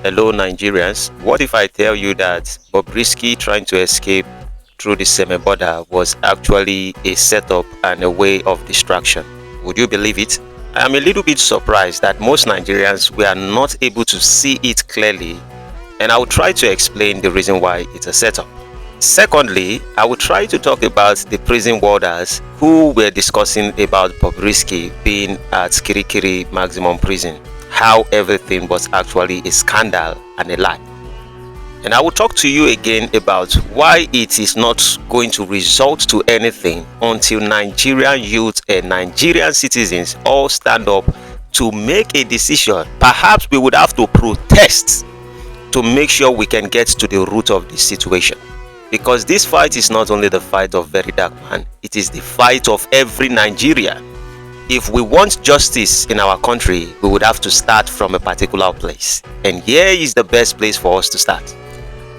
Hello, Nigerians. What if I tell you that Bobrisky trying to escape through the Seme border was actually a setup and a way of distraction? Would you believe it? I am a little bit surprised that most Nigerians were not able to see it clearly, and I will try to explain the reason why it's a setup. Secondly, I will try to talk about the prison warders who were discussing about Bobrisky being at Kirikiri Maximum Prison, how everything was actually a scandal and a lie. And I will talk to you again about why it is not going to result to anything until Nigerian youth and Nigerian citizens all stand up to make a decision. Perhaps we would have to protest to make sure we can get to the root of the situation. Because this fight is not only the fight of Very Dark Man, it is the fight of every Nigerian. If we want justice in our country, we would have to start from a particular place. And here is the best place for us to start.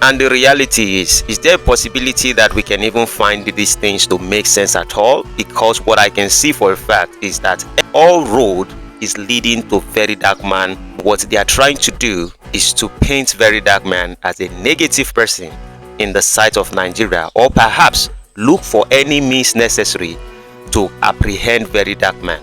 And the reality is there a possibility that we can even find these things to make sense at all? Because what I can see for a fact is that all road is leading to Very Dark Man. What they are trying to do is to paint Very Dark Man as a negative person in the sight of Nigeria, or perhaps look for any means necessary to apprehend Very Dark Man.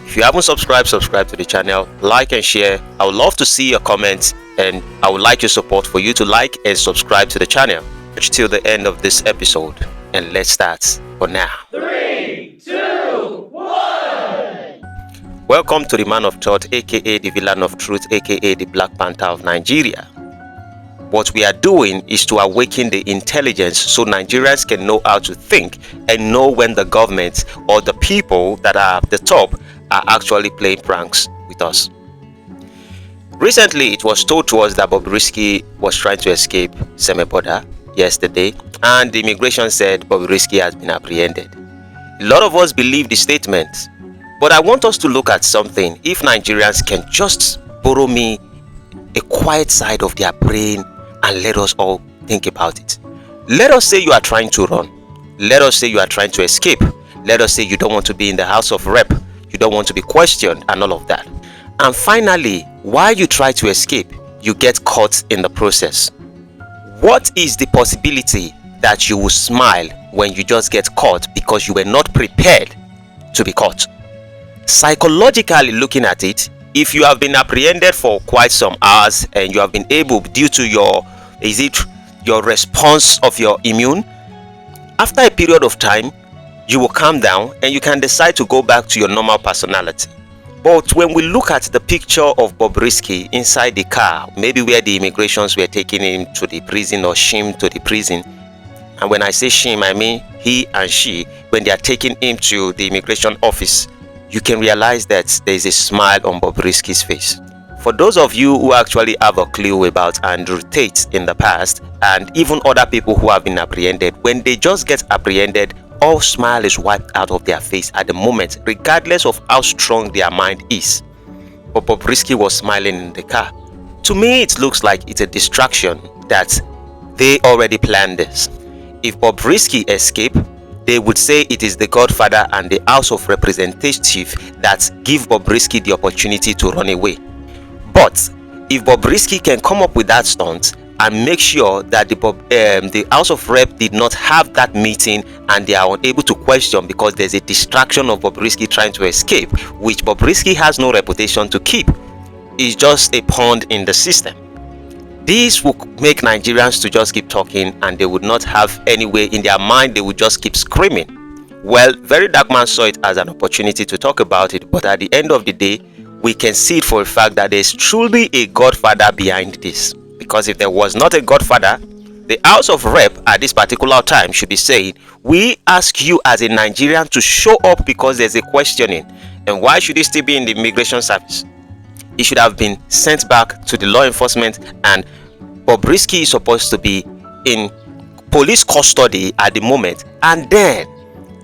If you haven't subscribed to the channel, like and share. I would love to see your comments, and I would like your support for you to like and subscribe to the channel. Till the end of this episode, and let's start for now. 3, 2, 1. Welcome to the Man of Thought, aka the Villain of Truth, aka the Black Panther of Nigeria. What we are doing is to awaken the intelligence so Nigerians can know how to think and know when the government or the people that are at the top are actually playing pranks with us. Recently, it was told to us that Bobrisky was trying to escape Seme border yesterday, and the immigration said Bobrisky has been apprehended. A lot of us believe the statement, but I want us to look at something. If Nigerians can just borrow me a quiet side of their brain and let us all think about it. Let us say you are trying to run. Let us say you are trying to escape. Let us say you don't want to be in the House of Rep. You don't want to be questioned and all of that. And finally, while you try to escape, you get caught in the process. What is the possibility that you will smile when you just get caught because you were not prepared to be caught? Psychologically looking at it, if you have been apprehended for quite some hours and you have been able, due to your response of your immune, after a period of time, you will calm down and you can decide to go back to your normal personality. But when we look at the picture of Bobrisky inside the car, maybe where the immigrations were taking him to the prison or Seme to the prison, and when I say Seme, I mean he and she, when they are taking him to the immigration office, you can realize that there is a smile on Bobrisky's face. For those of you who actually have a clue about Andrew Tate in the past, and even other people who have been apprehended, when they just get apprehended, all smile is wiped out of their face at the moment, regardless of how strong their mind is. But Bobrisky was smiling in the car. To me, it looks like it's a distraction, that they already planned this. If Bobrisky escaped, they would say it is the Godfather and the House of Representatives that give Bobrisky the opportunity to run away. But if Bobrisky can come up with that stunt and make sure that the House of Rep did not have that meeting and they are unable to question because there's a distraction of Bobrisky trying to escape, which Bobrisky has no reputation to keep, is just a pawn in the system. This will make Nigerians to just keep talking, and they would not have any way in their mind. They would just keep screaming. Well, Very Dark Man saw it as an opportunity to talk about it, but at the end of the day, we can see it for a fact that there's truly a Godfather behind this. Because if there was not a Godfather, the House of Rep at this particular time should be saying, we ask you as a Nigerian to show up because there's a questioning. And why should he still be in the immigration service? He should have been sent back to the law enforcement, and Bobrisky is supposed to be in police custody at the moment, and then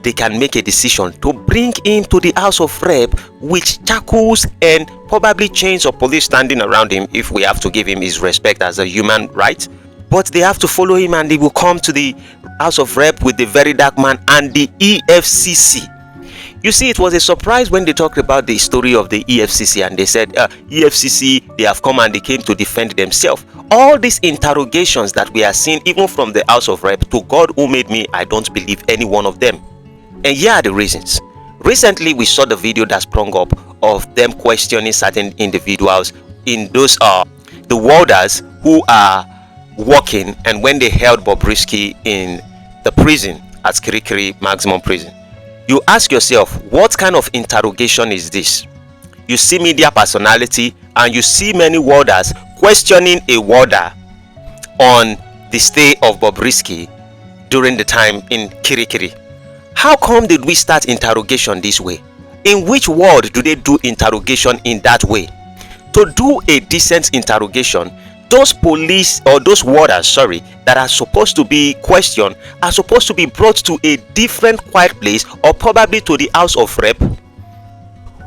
they can make a decision to bring him to the House of Rep with shackles and probably chains of police standing around him, if we have to give him his respect as a human right. But they have to follow him, and he will come to the House of Rep with the Very Dark Man and the EFCC. You see, it was a surprise when they talked about the story of the EFCC and they said, EFCC, they have come and they came to defend themselves. All these interrogations that we are seeing, even from the House of Rep, to God who made me, I don't believe any one of them. And here are the reasons. Recently, we saw the video that sprung up of them questioning certain individuals in those the warders who are working, and when they held Bobrisky in the prison at Kirikiri Maximum Prison. You ask yourself, what kind of interrogation is this? You see media personality and you see many warders questioning a warder on the stay of Bobrisky during the time in Kirikiri. How come did we start interrogation this way? In which ward do they do interrogation in that way? To do a decent interrogation, those police or those warders, that are supposed to be questioned are supposed to be brought to a different quiet place, or probably to the House of Rep,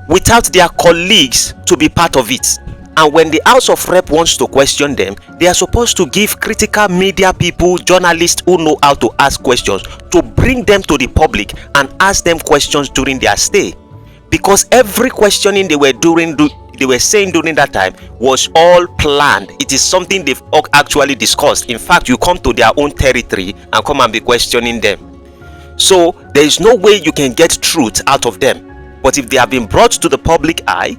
without their colleagues to be part of it. And when the House of Rep wants to question them, they are supposed to give critical media people, journalists who know how to ask questions, to bring them to the public and ask them questions during their stay. Because every questioning they were saying during that time was all planned. It is something they've actually discussed. In fact, you come to their own territory and come and be questioning them. So there is no way you can get truth out of them. But if they have been brought to the public eye,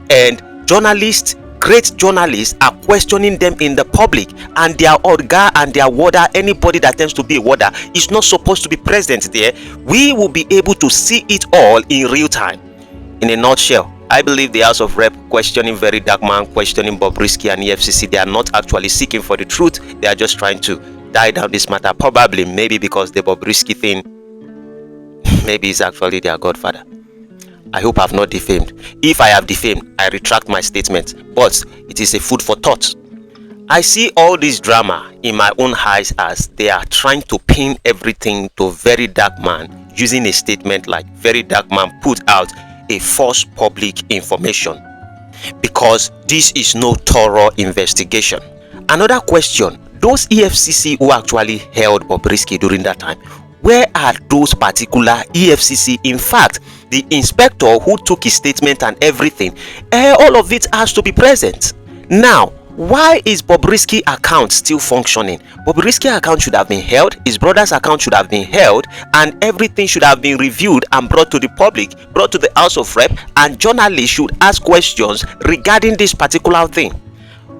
and journalists, great journalists, are questioning them in the public, and their orga and their warder, anybody that tends to be a warder, is not supposed to be present there, we will be able to see it all in real time. In a nutshell, I believe the House of Rep questioning Very Dark Man, questioning Bobrisky and EFCC, they are not actually seeking for the truth. They are just trying to die down this matter. Probably, maybe because the Bobrisky thing, maybe is actually their godfather. I hope I have not defamed. If I have defamed, I retract my statement. But it is a food for thought. I see all this drama in my own eyes as they are trying to pin everything to Very Dark Man, using a statement like Very Dark Man put out a false public information, because this is no thorough investigation. Another question, those EFCC who actually held Bobrisky during that time, where are those particular EFCC? In fact, the inspector who took his statement and everything, all of it has to be present. Now, why is Bobrisky account still functioning? Bobrisky account should have been held, his brother's account should have been held, and everything should have been reviewed and brought to the public, brought to the House of Rep, and journalists should ask questions regarding this particular thing.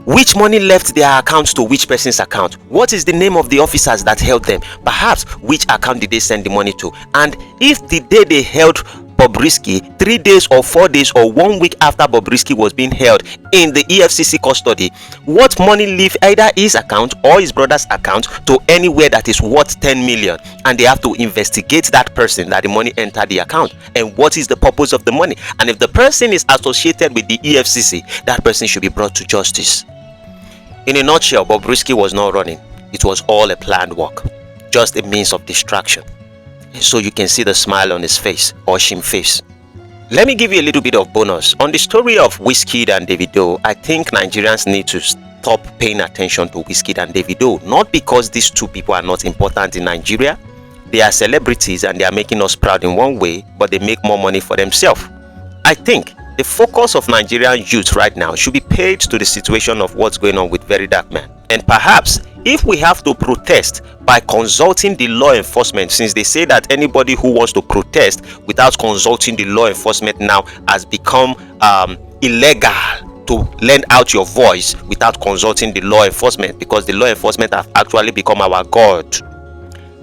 Which money left their accounts to which person's account? What is the name of the officers that held them? Perhaps which account did they send the money to? And if the day they held Bobrisky, 3 days or 4 days or 1 week after Bobrisky was being held in the EFCC custody, what money leave either his account or his brother's account to anywhere that is worth 10 million, and they have to investigate that person that the money entered the account, and what is the purpose of the money. And if the person is associated with the EFCC, that person should be brought to justice. In a nutshell, Bobrisky was not running. It was all a planned work, just a means of distraction. So you can see the smile on his face, or shame face. Let me give you a little bit of bonus on the story of Wizkid and Davido. I think Nigerians need to stop paying attention to Wizkid and Davido, not because these two people are not important in Nigeria. They are celebrities and they are making us proud in one way, but they make more money for themselves. I think the focus of Nigerian youth right now should be paid to the situation of what's going on with Very Dark Man. And perhaps if we have to protest by consulting the law enforcement, since they say that anybody who wants to protest without consulting the law enforcement now has become illegal, to lend out your voice without consulting the law enforcement, because the law enforcement have actually become our god.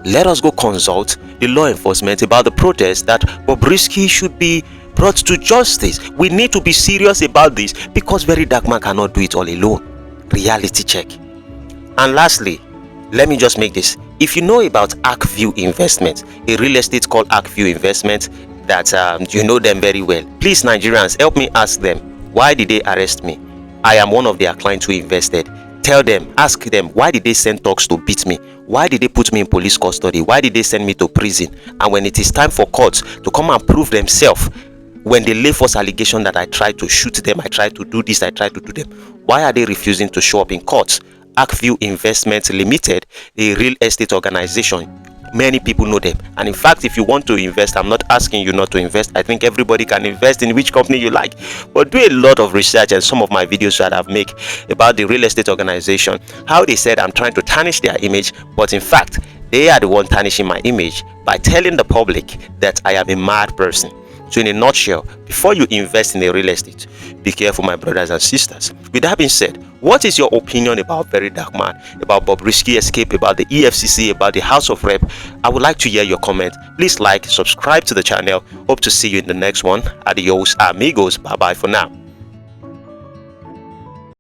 Let us go consult the law enforcement about the protest that Bobrisky should be brought to justice. We need to be serious about this, because Very Dark Man cannot do it all alone. Reality check. And lastly, let me just make this. If you know about Arkview Investment, a real estate called Arkview Investment, that you know them very well, please Nigerians, help me ask them, why did they arrest me? I am one of their clients who invested. Tell them, ask them, why did they send talks to beat me? Why did they put me in police custody? Why did they send me to prison? And when it is time for courts to come and prove themselves, when they lay false allegation that I tried to shoot them, I tried to do this, I tried to do them, why are they refusing to show up in courts? Arkview Investment Limited, a real estate organization, Many people know them, and in fact, if you want to invest, I'm not asking you not to invest. I think everybody can invest in which company you like, but do a lot of research. And some of my videos that I've made about the real estate organization, how they said I'm trying to tarnish their image, but in fact they are the one tarnishing my image by telling the public that I am a mad person. So in a nutshell, before you invest in a real estate, be careful, my brothers and sisters. With that being said, what is your opinion about Very Dark Man, about Bobrisky escape, about the EFCC, about the House of Rep? I would like to hear your comment. Please like, subscribe to the channel. Hope to see you in the next one. Adios amigos. Bye bye for now.